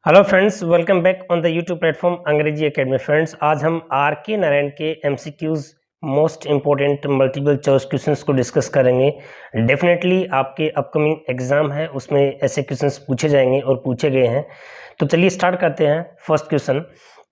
Hello friends, welcome back on the YouTube platform अंग्रेजी academy. Friends, आज हम are K Narayan के MCQs most important multiple choice questions को discuss करेंगे। Definitely आपके अपकमिंग एग्जाम है उसमें ऐसे क्वेश्चंस पूछे जाएंगे और पूछे गए हैं। तो चलिए स्टार्ट करते हैं। First question,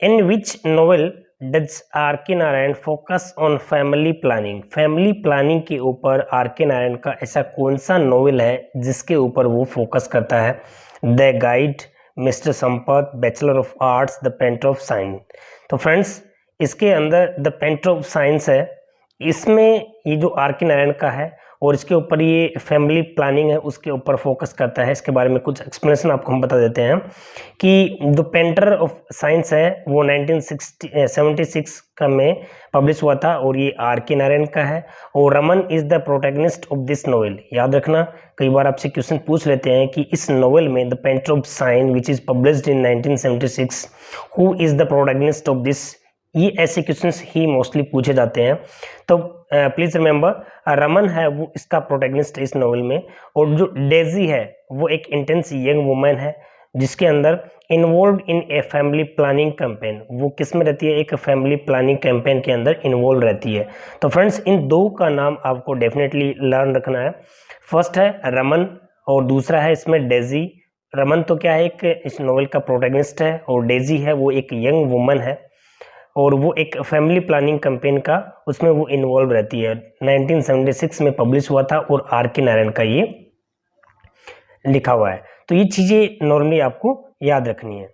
in which novel does R K Narayan focus on family planning. Family planning के ऊपर आर के नारायण का ऐसा कौन सा नोवेल है जिसके ऊपर वो फोकस करता है? The guide, mister Sampath, bachelor of arts, the painter of signs. तो फ्रेंड्स, इसके अंदर द पेंटर ऑफ साइंस है। इसमें ये जो आर के नारायण का है और इसके ऊपर ये फैमिली प्लानिंग है उसके ऊपर फोकस करता है। इसके बारे में कुछ एक्सप्लेनेशन आपको हम बता देते हैं कि द पेंटर ऑफ साइंस है वो 1976 का में पब्लिश हुआ था और ये आर के नारायण का है और Raman is the protagonist of this novel. याद रखना, कई बार आपसे क्वेश्चन पूछ लेते हैं कि इस नोवेल में the painter of science which is published in 1976 who is the protagonist of this. ये ऐसे क्वेश्चंस ही मोस्टली पूछे जाते हैं। तो प्लीज रिमेंबर, रमन है वो इसका प्रोटैगनिस्ट इस नोवेल में, और जो डेजी है वो एक इंटेंस यंग वुमेन है जिसके अंदर involve in a family planning campaign. वो किस में रहती है? एक फैमिली प्लानिंग कैंपेन के अंदर इन्वॉल्व रहती है। तो फ्रेंड्स, इन दो का नाम आपको डेफिनेटली लर्न रखना है। फर्स्ट है रमन और दूसरा है इसमें डेजी। रमन तो क्या है, एक इस नोवेल का प्रोटैगनिस्ट है और डेजी है वो एक यंग वुमन है और वो एक फैमिली प्लानिंग कैंपेन का उसमें वो इन्वॉल्व रहती है। 1976 में पब्लिश हुआ था और आर के नारायण का ये लिखा हुआ है। तो ये चीजें नॉर्मली आपको याद रखनी है।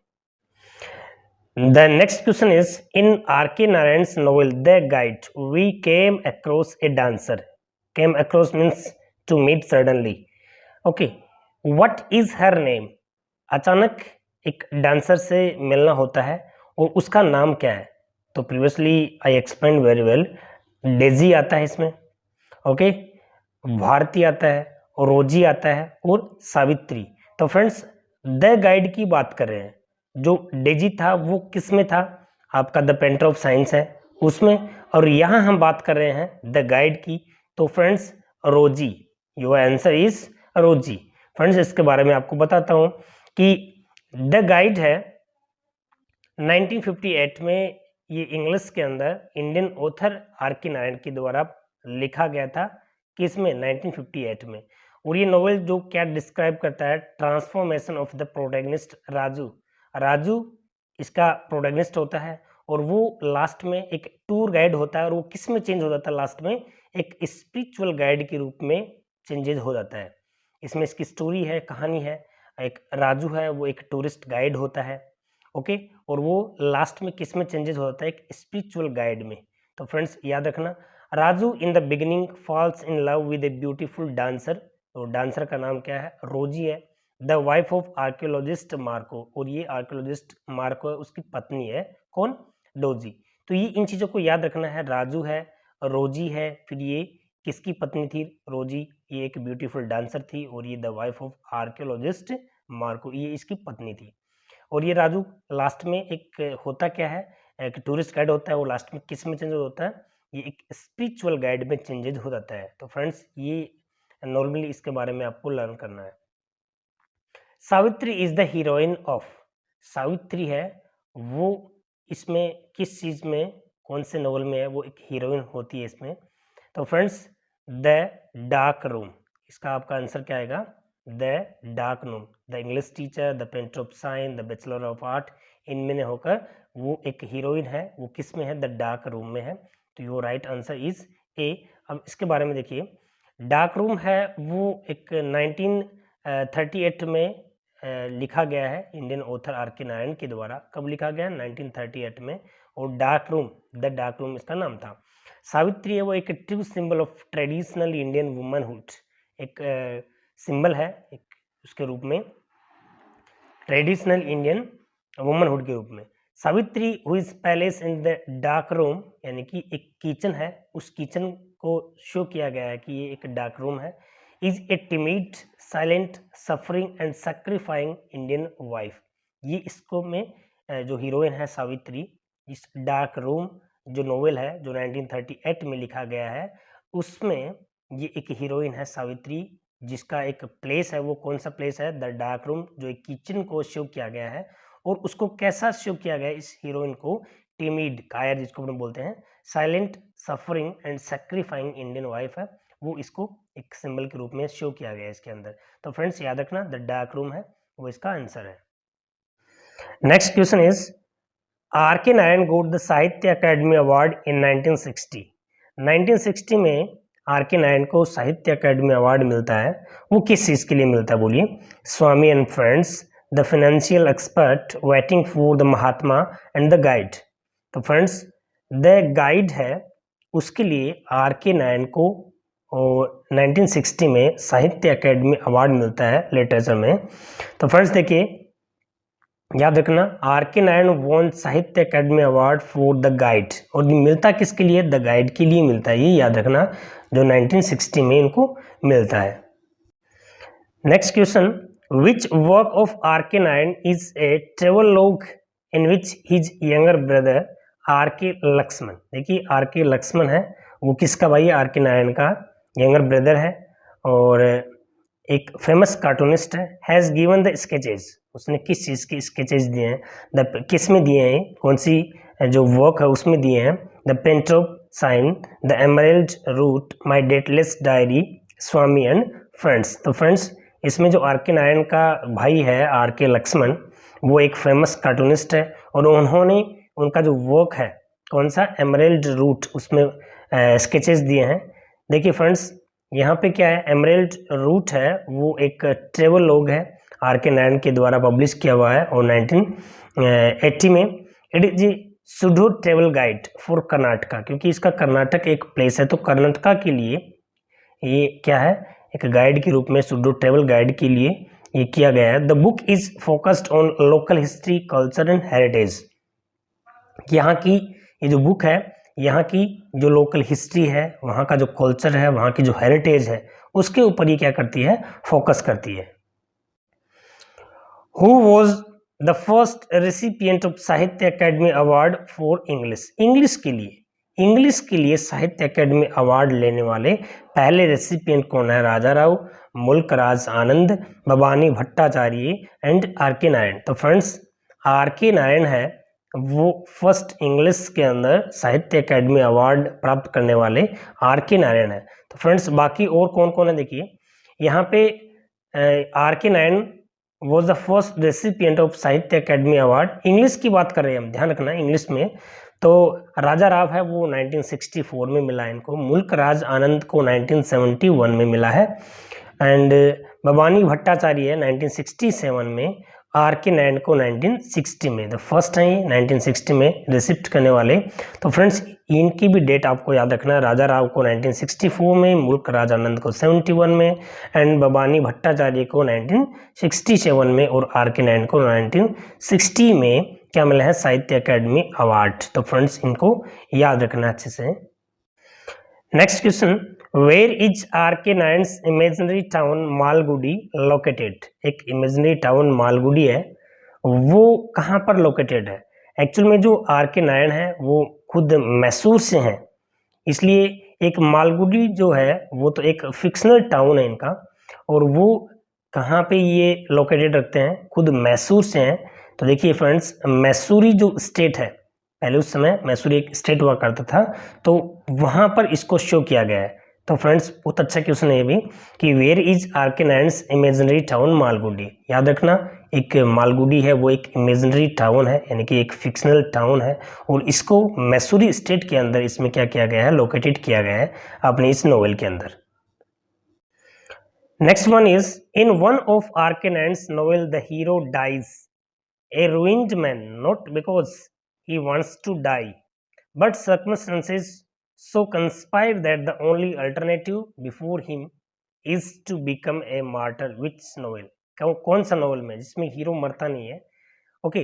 The next question is, in R K Narayan's novel the guide we came across a dancer. Came across means to meet suddenly. Okay, what is her name? अचानक एक डांसर से मिलना होता है और उसका नाम क्या है? तो previously I explain very well. Daisy आता है इसमें, ओके, भारती आता है, रोजी आता है और सावित्री। तो फ्रेंड्स, द गाइड की बात कर रहे हैं। जो डेजी था वो किस में था? आपका द पेंटर ऑफ साइंस है उसमें, और यहाँ हम बात कर रहे हैं द गाइड की। तो फ्रेंड्स, रोजी, योर आंसर इज रोजी। फ्रेंड्स, इसके बारे में आपको बताता हूँ कि द गाइड है 1958 में ये इंग्लिश के अंदर Indian author are K Narayan के द्वारा लिखा गया था। किसमें? 1958 में। और ये नोवेल जो क्या डिस्क्राइब करता है? Transformation of the protagonist Raju. Raju इसका प्रोटैगनिस्ट होता है और वो लास्ट में एक टूर गाइड होता है और वो किस में चेंज हो जाता है? लास्ट में एक स्पिरिचुअल गाइड के रूप में चेंजेस हो जाता है। इसमें इसकी स्टोरी है, कहानी है। एक राजू है वो एक टूरिस्ट गाइड होता है, ओके, और वो लास्ट में किस में चेंजेस हो जाता है? एक स्पिरिचुअल गाइड में। तो फ्रेंड्स, याद रखना, Raju in the beginning falls in love with a beautiful dancer. तो डांसर का नाम क्या है? रोजी है। The wife of archaeologist Marco, और ये आर्कियोलॉजिस्ट मार्को है उसकी पत्नी है। कौन? डोजी। तो ये इन चीजों को याद रखना है। राजू है, रोजी है, फिर ये किसकी पत्नी थी? रोजी। ये एक ब्यूटीफुल डांसर थी और ये the wife of archaeologist Marco, ये इसकी पत्नी थी। और ये राजू लास्ट में एक होता क्या है? एक टूरिस्ट गाइड होता है, वो लास्ट में किस में चेंज होता है? ये एक स्पिरिचुअल गाइड में चेंजेज हो जाता है। तो फ्रेंड्स, ये नॉर्मली इसके बारे में आपको लर्न करना है। Savitri is the heroine of. Savitri है वो इसमें किस चीज में, कौन से नॉवल में है वो एक हीरोइन होती है इसमें? तो फ्रेंड्स, द डार्क रूम, इसका आपका आंसर क्या आएगा? The dark room. The English teacher, the painter of science, the bachelor of art, इनमें होकर वो एक हीरोइन है, वो किस में है? द डार्क रूम में है। तो your right answer is a. अब इसके बारे में देखिए, डार्क रूम है वो एक 1938 में लिखा गया है Indian author are K Narayan के द्वारा। कब लिखा गया? 1938 में। और dark room, the dark room इसका नाम था। सावित्री है वो एक true symbol of traditional Indian womanhood, एक सिंबल है एक उसके रूप में, ट्रेडिशनल इंडियन वुमनहुड के रूप में। Savitri who is palace in the dark room, यानी कि एक किचन है, उस किचन को शो किया गया है कि ये एक डार्क रूम है। Is a timid, silent, suffering and sacrificing Indian wife. ये इसको में जो हीरोइन है सावित्री, इस डार्क रूम जो नोवेल है जो 1938 में लिखा गया है उसमें ये एक हीरोइन है सावित्री जिसका एक प्लेस है, वो कौन सा प्लेस है, द डार्क रूम, जो एक किचन को शो किया गया है। और उसको कैसा शो किया गया है, इस हीरोइन को, टिमिड, कायर जिसको हम बोलते हैं, silent, suffering and sacrificing Indian wife है, वो इसको एक सिंबल के रूप में शो किया गया है इसके अंदर। तो फ्रेंड्स याद रखना, द डार्क रूम है वो इसका आंसर है। Next question is R K Narayan goat the साहित्य अकेडमी अवार्ड इन 1960। 1960 में आर के नारायण को साहित्य अकेडमी अवार्ड मिलता है, वो किस चीज़ के लिए मिलता है बोलिए? Swami and friends, the financial expert, waiting for the Mahatma and the guide. तो फ्रेंड्स द गाइड है, उसके लिए आर के नारायण को 1960 में साहित्य अकेडमी अवार्ड मिलता है लिटरेचर में। तो फ्रेंड्स देखिए, याद रखना, आर के नारायण वॉन साहित्य academy award for the guide, और मिलता किसके लिए? द गाइड के लिए मिलता है, ये याद रखना, जो 1960 में इनको मिलता है। Next question, which work of R K Narayan is a travelogue in which his younger brother R K Laxman. देखिए आर के लक्ष्मण है, वो किसका भाई? आर के नारायण का यंगर ब्रदर है और एक फेमस कार्टूनिस्ट है। हैज़ गिवन द स्केचेज, उसने किस चीज़ के स्केचेस दिए हैं? किस में दिए हैं? कौन सी जो वर्क है उसमें दिए हैं? The painter of sign, the emerald route, my dateless diary, Swami and friends. तो फ्रेंड्स इसमें जो आर के नारायण का भाई है आर के लक्ष्मण, वो एक फेमस कार्टूनिस्ट है और उन्होंने उनका जो वर्क है कौन सा? एमरल्ड रूट, उसमें स्केचेस दिए हैं। देखिए फ्रेंड्स यहाँ पे क्या है, एमरल्ड रूट है वो एक ट्रेवल लॉग है, आर के नारायण के द्वारा पब्लिश किया हुआ है और 1980 में। It is pseudo travel guide for Karnataka, क्योंकि इसका कर्नाटक एक प्लेस है, तो कर्नाटका के लिए ये क्या है, एक गाइड के रूप में, सुडो ट्रेवल गाइड के लिए ये किया गया है। The book is focused on local history, culture and heritage. यहाँ की ये जो बुक है, यहाँ की जो लोकल हिस्ट्री है, वहाँ का जो कल्चर है, वहाँ की जो हेरिटेज है, उसके ऊपर ये क्या करती है? फोकस करती है। Who was the first recipient of साहित्य academy award for English? English के लिए साहित्य अकेडमी अवार्ड लेने वाले पहले रेसिपिएंट कौन है? राजा राव, मुल्कराज आनंद, Bhavani Bhattacharya and are K Narayan. तो फ्रेंड्स आर के नारायण है वो फर्स्ट इंग्लिश के अंदर साहित्य अकेडमी अवार्ड प्राप्त करने वाले आर के नारायण है। तो फ्रेंड्स बाकी और कौन कौन है देखिए, यहाँ पे are K Narayan was the first recipient of साहित्य अकेडमी अवार्ड। इंग्लिश की बात कर रहे हैं हम, ध्यान रखना इंग्लिश में। तो राजा राव है वो 1964 में मिला है इनको, मुल्कराज आनंद को 1971 में मिला है एंड भवानी भट्टाचार्य है 1967 में, आर के नारायण को 1960 में। द फर्स्ट है 1960 में रिसिप्ट करने वाले। तो फ्रेंड्स इनकी भी डेट आपको याद रखना, राजा राव को 1964 में, मुल्कराज आनंद को 71 में एंड भवानी भट्टाचार्य को 1967 में और आर के नारायण को 1960 में क्या मिला है? साहित्य अकेडमी अवार्ड। तो फ्रेंड्स इनको याद रखना अच्छे से। Next question, where is R K Narayan's imaginary town Malgudi located? एक इमेजिनरी टाउन मालगुडी है, वो कहाँ पर लोकेटेड है? एक्चुअल में जो आर के नारायण है वो खुद मैसूर से हैं, इसलिए एक मालगुडी जो है वो तो एक फिक्शनल टाउन है इनका, और वो कहाँ पे ये लोकेटेड रखते हैं? खुद मैसूर से हैं। तो देखिए फ्रेंड्स मैसूरी जो स्टेट है, पहले उस समय मैसूरी एक स्टेट हुआ करता था, तो वहाँ पर इसको शो किया गया है। तो फ्रेंड्स बहुत अच्छा क्वेश्चन है ये भी कि where is R K Narayan's imaginary town Malgudi. याद रखना एक मालगुडी है वो एक इमेजिनरी टाउन है, यानी कि एक फिक्शनल टाउन है, और इसको मैसूरी स्टेट के अंदर इसमें क्या किया गया है? लोकेटेड किया गया है अपने इस नोवेल के अंदर। Next one is in one of R K Narayan's novel the hero dies a ruined man, not because he wants to die, but circumstances so conspire that the only alternative before him is to become a martyr. Which novel? कौन सा novel में जिसमें hero मरता नहीं है? Okay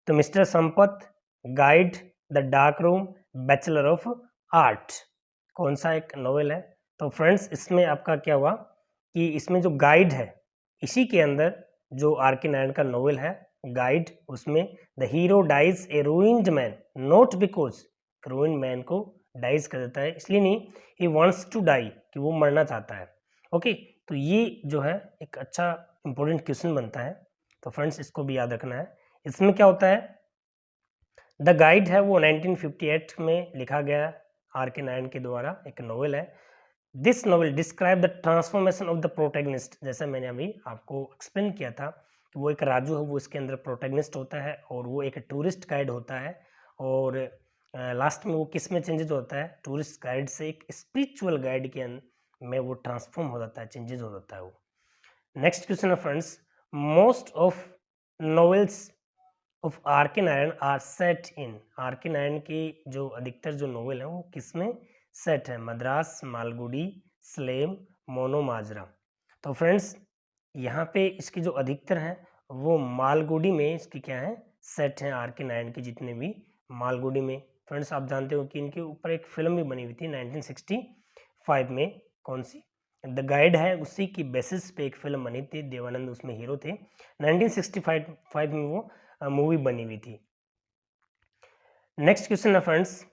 तो mister Sampath, guide, the dark room, bachelor of art, कौन सा एक नोवेल है? तो फ्रेंड्स इसमें आपका क्या हुआ कि इसमें जो गाइड है इसी के अंदर जो आर के नारायण का नोवेल है गाइड, उसमें the hero dies a ruined man, not because ruined man को डाइज कर देता है इसलिए नहीं, ही वांट्स टू डाई कि वो मरना चाहता है। ओके तो ये जो है एक अच्छा इंपॉर्टेंट क्वेश्चन बनता है, तो फ्रेंड्स इसको भी याद रखना है। इसमें क्या होता है, द गाइड है वो 1958 में लिखा गया आर के नारायण के द्वारा, एक नॉवेल है। This novel describe the transformation of the protagonist, जैसे मैंने अभी आपको एक्सप्लेन किया था कि वो एक राजू है, वो इसके अंदर प्रोटैगनिस्ट होता है और वो एक टूरिस्ट गाइड होता है, और लास्ट में वो किस में चेंजेज होता है, टूरिस्ट गाइड से एक स्पिरिचुअल गाइड के में वो ट्रांसफॉर्म हो जाता है, चेंजेज हो जाता है वो। नेक्स्ट क्वेश्चन है friends, most of novels of R K Narayan are set in, R K Narayan की जो अधिकतर जो नॉवेल है वो किसमें सेट है, मद्रास, मालगुडी, स्लेम, मोनो माजरा। तो फ्रेंड्स यहाँ पे इसकी जो अधिकतर हैं वो मालगुडी में इसकी क्या है, सेट हैं आर के नारायण की जितने भी, मालगुडी में। फ्रेंड्स आप जानते हो कि इनके ऊपर एक फिल्म भी बनी हुई थी 1965 में, कौन सी, द गाइड है, उसी की बेसिस पे एक फिल्म बनी थी, देवानंद उसमें हीरो थे, 1965 में वो मूवी बनी हुई थी। नेक्स्ट क्वेश्चन है friends,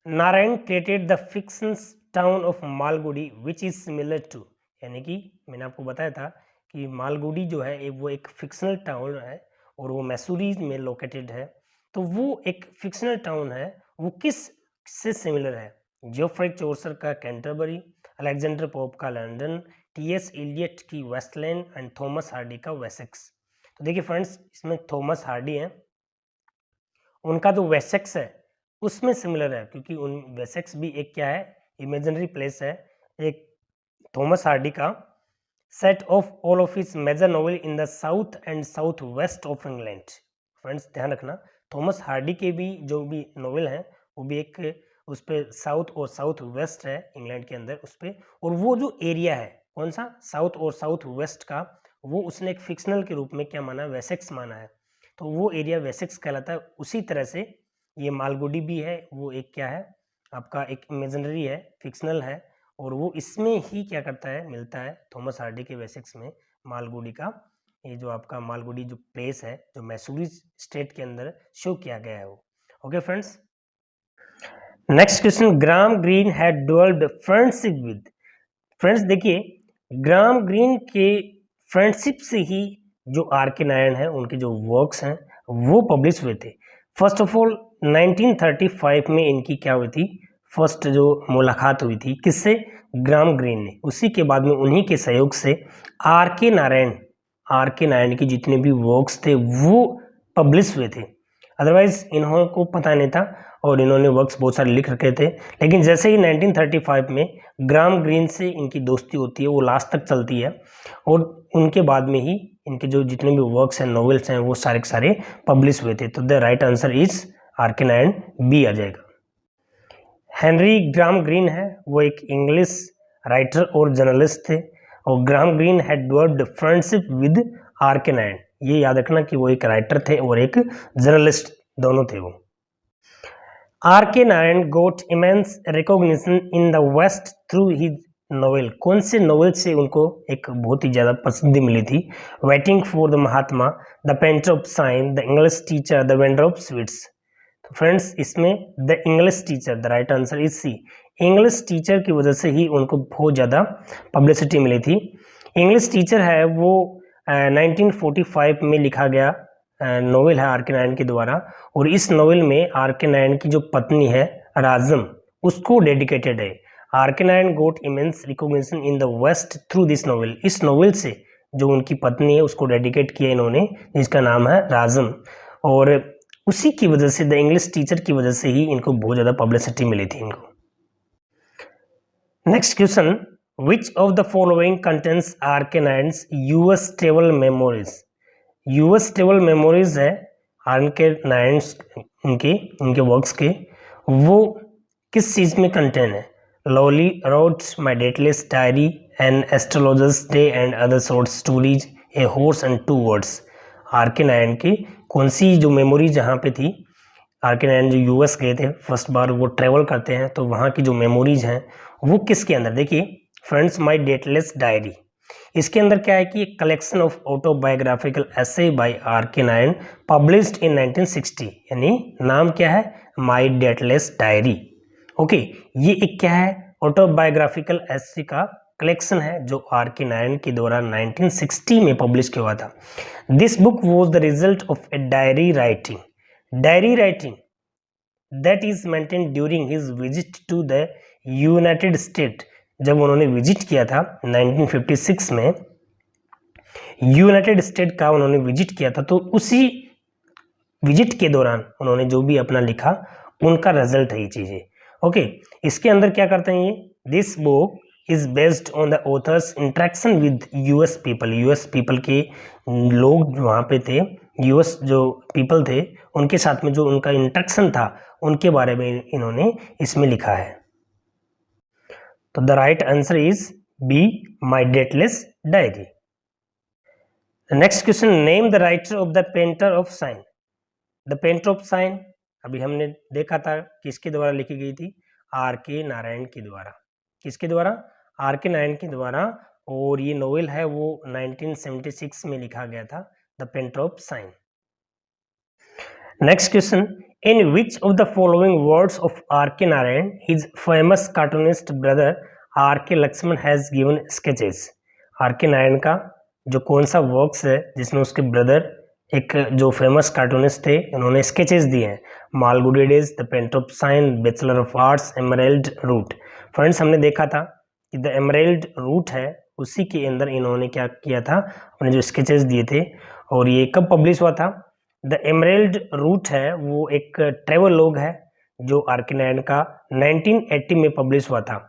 Narayan created the fiction town of Malgudi which is similar to, यानी कि मैंने आपको बताया था कि मालगुडी जो है वो एक फिक्शनल टाउन है और वो मैसूरी में लोकेटेड है, तो वो एक फिक्शनल टाउन है, वो किस से सिमिलर है, जियोफ्रे चौसर का कैंटरबरी, अलेक्जेंडर पोप का लंदन, टी.एस. इलियट की वेस्टलैंड एंड थॉमस हार्डी का वेसेक्स। तो देखिए फ्रेंड्स इसमें थॉमस हार्डी हैं, उनका जो वेसेक्स है उसमें सिमिलर है, क्योंकि उन वेसेक्स भी एक क्या है, इमेजिनरी प्लेस है। एक थॉमस हार्डी का set of all of his major novel in the south and south west of England. Friends ध्यान रखना, थॉमस हार्डी के भी जो भी नॉवेल हैं वो भी एक उस पर साउथ और साउथ वेस्ट है इंग्लैंड के अंदर उस पर, और वो जो एरिया है कौन सा, साउथ और साउथ वेस्ट का, वो उसने एक फिक्शनल के रूप में क्या माना, वेसेक्स माना है, तो वो एरिया वेसेक्स कहलाता है। उसी तरह से ये मालगुडी भी है, वो एक क्या है आपका, एक इमेजिनरी है, फिक्शनल है, और वो इसमें ही क्या करता है, मिलता है थॉमस हार्डी के वेसेक्स में मालगुडी का, ये जो आपका मालगुडी जो प्लेस है जो मैसूरी स्टेट के अंदर शो किया गया है वो। Okay friends, next question, gram Greene had developed friendship with, friends देखिए ग्राम ग्रीन के फ्रेंडशिप से ही जो आर के नारायण है उनके जो वर्क्स हैं वो पब्लिश हुए थे। फर्स्ट ऑफ ऑल 1935 में इनकी क्या हुई थी, फर्स्ट जो मुलाकात हुई थी किससे, ग्राम ग्रीन ने, उसी के बाद में उन्हीं के सहयोग से आर के नारायण की जितने भी वर्क्स थे वो पब्लिश हुए थे। अदरवाइज इन्हों को पता नहीं था और इन्होंने वर्क्स बहुत सारे लिख रखे थे, लेकिन जैसे ही 1935 में ग्राम ग्रीन से इनकी दोस्ती होती है वो लास्ट तक चलती है, और उनके बाद में ही इनके जो जितने भी वर्क्स हैं, नॉवेल्स हैं, वो सारे के सारे पब्लिश हुए थे। तो the right answer is R K Narayan, B आ जाएगा। हेनरी ग्राम ग्रीन है, वो एक इंग्लिश राइटर और जर्नलिस्ट थे, और Graham Greene had developed friendship with R K Narayan, ये याद रखना कि वो एक राइटर थे और एक जर्नलिस्ट, दोनों थे वो। R K Narayan got immense recognition in the west through his novel, कौन से नॉवेल से उनको एक बहुत ही ज़्यादा पसंदी मिली थी, waiting for the Mahatma, the painter of sign, the English teacher, the vendor of sweets. तो फ्रेंड्स इसमें the English teacher, the right answer is C, English teacher की वजह से ही उनको बहुत ज़्यादा पब्लिसिटी मिली थी। इंग्लिश टीचर है वो 1945 में लिखा गया नॉवेल है आर के नारायण के द्वारा, और इस नॉवेल में आर के नारायण की जो पत्नी है राजम, उसको डेडिकेटेड है। R K Narayan got immense recognition in the west through this novel, इस नॉवेल से जो उनकी पत्नी है उसको डेडिकेट किया इन्होंने, जिसका नाम है राजम, और उसी की वजह से द इंग्लिश टीचर की वजह से ही इनको बहुत ज़्यादा पब्लिसिटी मिली थी इनको। Next question, which of the following contents R K Narayan's US travel memories, US travel memories है आर के नारायण इनके वर्क्स के, वो किस चीज़ में कंटेंट है, lovely roads, my dateless diary, an astrologer's day and other short stories, a horse and two words. R K Narayan की कौन सी जो मेमोरी जहाँ पे थी, आर के नारायण जो यूएस गए थे फर्स्ट बार, वो ट्रेवल करते हैं तो वहाँ की जो मेमोरीज हैं वो किसके अंदर, देखिए फ्रेंड्स माई डेटलेस डायरी, इसके अंदर क्या है कि एक collection of autobiographical essay by R K Narayan published in 1960, यानी नाम क्या है, माई डेटलेस डायरी। ओके, ये एक क्या है, ऑटोबायोग्राफिकल एसे का कलेक्शन है जो आर के नारायण के द्वारा 1960 में पब्लिश किया हुआ था। This book was the result of a diary writing that is maintain during his visit to the United State. जब उन्होंने विजिट किया था 1956 में, यूनाइटेड स्टेट का उन्होंने विजिट किया था, तो उसी विजिट के दौरान उन्होंने जो भी अपना लिखा उनका रिजल्ट है ये चीज़ें। ओके, इसके अंदर क्या करते हैं ये, this book is based on the author's interaction with US people के लोग वहाँ पे थे, यूएस जो पीपल थे उनके साथ में जो उनका इंटरेक्शन था उनके बारे में इन्होंने इसमें लिखा है। तो the right answer is B, my dateless diary. Next question, name the writer of the painter of sign. The painter of sign अभी हमने देखा था किसके द्वारा लिखी गई थी, आर के नारायण के द्वारा। किसके द्वारा, आर के नारायण के द्वारा, और ये नोवेल है वो 1976 में लिखा गया था, the painter of sign. Next question, in which of the following words of R K Narayan his famous cartoonist brother R K Laxman has given sketches. R K Narayan का जो कौन सा वर्क्स है जिसमें उसके ब्रदर एक जो फेमस कार्टूनिस्ट थे उन्होंने स्केचेस दिए हैं, Malgudi days, the painter of sign, bachelor of arts, emerald route. Friends, हमने देखा था कि द एमराल्ड रूट है उसी के अंदर इन्होंने क्या किया था, अपने जो स्केचेस दिए थे। और ये कब पब्लिश हुआ था, द एमराल्ड रूट है वो एक ट्रेवल लॉग है जो आर के नारायण का 1980 में पब्लिश हुआ था।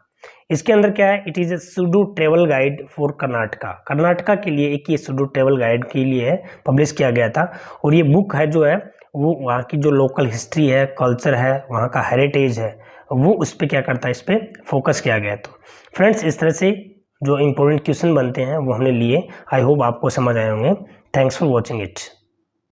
इसके अंदर क्या है, it is a pseudo travel guide for Karnataka के लिए एक ये सुडो ट्रेवल गाइड के लिए पब्लिश किया गया था। और ये बुक है जो है वो वहाँ की जो लोकल हिस्ट्री है, कल्चर है, वहाँ का हेरिटेज है, वो उस पर क्या करता है, इस पर फोकस किया गया। तो फ्रेंड्स, इस तरह से जो इम्पोर्टेंट क्वेश्चन बनते हैं वो हमने लिए। आई होप आपको समझ आए होंगे। Thanks for watching it.